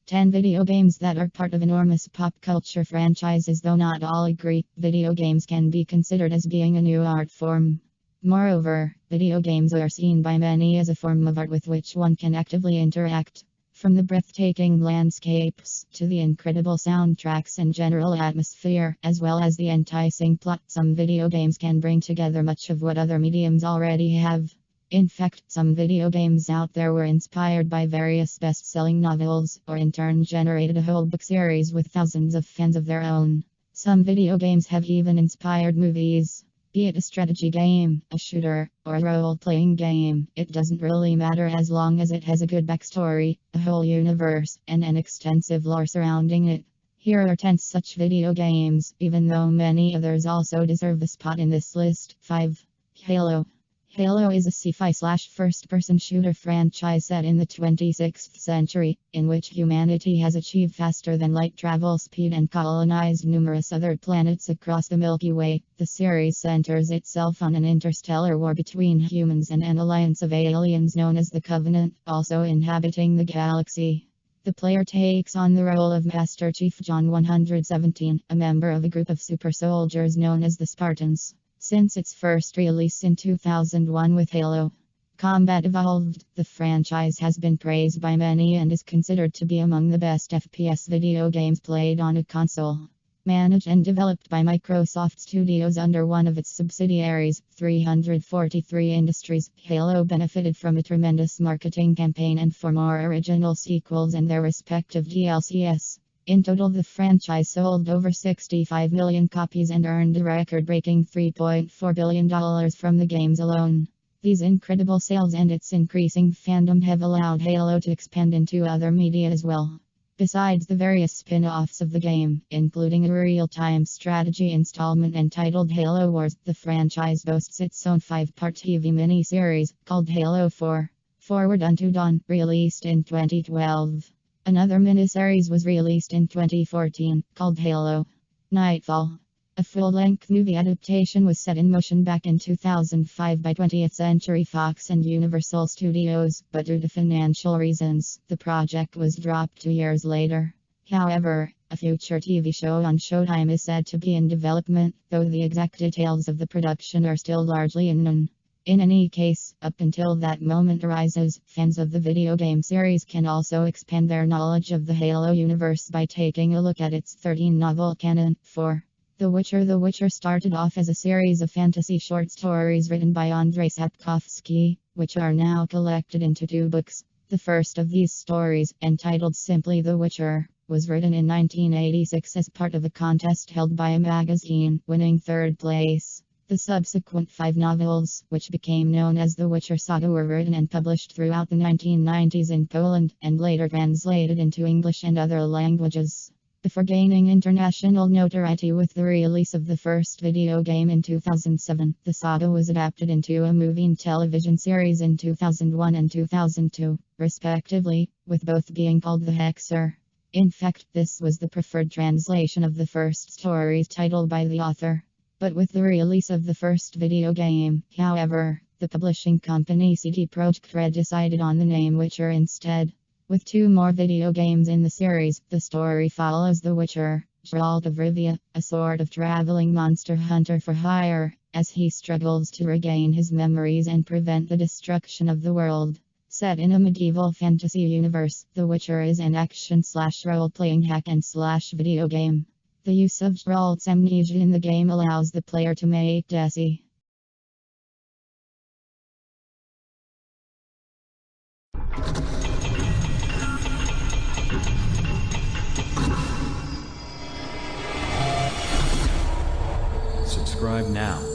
10 video games that are part of enormous pop culture franchises. Though not all agree, video games can be considered as being a new art form. Moreover, video games are seen by many as a form of art with which one can actively interact. From the breathtaking landscapes to the incredible soundtracks and general atmosphere, as well as the enticing plot, some video games can bring together much of what other mediums already have. In fact, some video games out there were inspired by various best-selling novels, or in turn generated a whole book series with thousands of fans of their own. Some video games have even inspired movies. Be it a strategy game, a shooter, or a role-playing game, it doesn't really matter as long as it has a good backstory, a whole universe, and an extensive lore surrounding it. Here are 10 such video games, even though many others also deserve a spot in this list. 5. Halo. Halo is a sci-fi/first-person shooter franchise set in the 26th century, in which humanity has achieved faster-than-light travel speed and colonized numerous other planets across the Milky Way. The series centers itself on an interstellar war between humans and an alliance of aliens known as the Covenant, also inhabiting the galaxy. The player takes on the role of Master Chief John 117, a member of a group of super soldiers known as the Spartans. Since its first release in 2001 with Halo Combat Evolved, the franchise has been praised by many and is considered to be among the best FPS video games played on a console. Managed and developed by Microsoft Studios under one of its subsidiaries, 343 Industries, Halo benefited from a tremendous marketing campaign and for more original sequels and their respective DLCs. In total, the franchise sold over 65 million copies and earned a record-breaking $3.4 billion from the games alone. These incredible sales and its increasing fandom have allowed Halo to expand into other media as well. Besides the various spin-offs of the game, including a real-time strategy installment entitled Halo Wars, the franchise boasts its own 5-part TV miniseries called Halo 4: Forward Unto Dawn, released in 2012. Another miniseries was released in 2014, called Halo Nightfall. A full-length movie adaptation was set in motion back in 2005 by 20th Century Fox and Universal Studios, but due to financial reasons, the project was dropped 2 years later. However, a future TV show on Showtime is said to be in development, though the exact details of the production are still largely unknown. In any case, up until that moment arises, fans of the video game series can also expand their knowledge of the Halo universe by taking a look at its 13-novel canon. 4. The Witcher. The Witcher started off as a series of fantasy short stories written by Andrzej Sapkowski, which are now collected into 2 books. The first of these stories, entitled simply The Witcher, was written in 1986 as part of a contest held by a magazine, winning 3rd place. The subsequent 5 novels, which became known as the Witcher Saga, were written and published throughout the 1990s in Poland, and later translated into English and other languages. Before gaining international notoriety with the release of the first video game in 2007, the saga was adapted into a movie and television series in 2001 and 2002, respectively, with both being called The Hexer. In fact, this was the preferred translation of the first story's title by the author. But with the release of the first video game, however, the publishing company CD Projekt Red decided on the name Witcher instead. With 2 more video games in the series, the story follows the Witcher, Geralt of Rivia, a sort of traveling monster hunter for hire, as he struggles to regain his memories and prevent the destruction of the world. Set in a medieval fantasy universe, The Witcher is an action/role-playing hack-and-slash video game. The use of Geralt's amnesia in the game allows the player to make Desi. Subscribe now.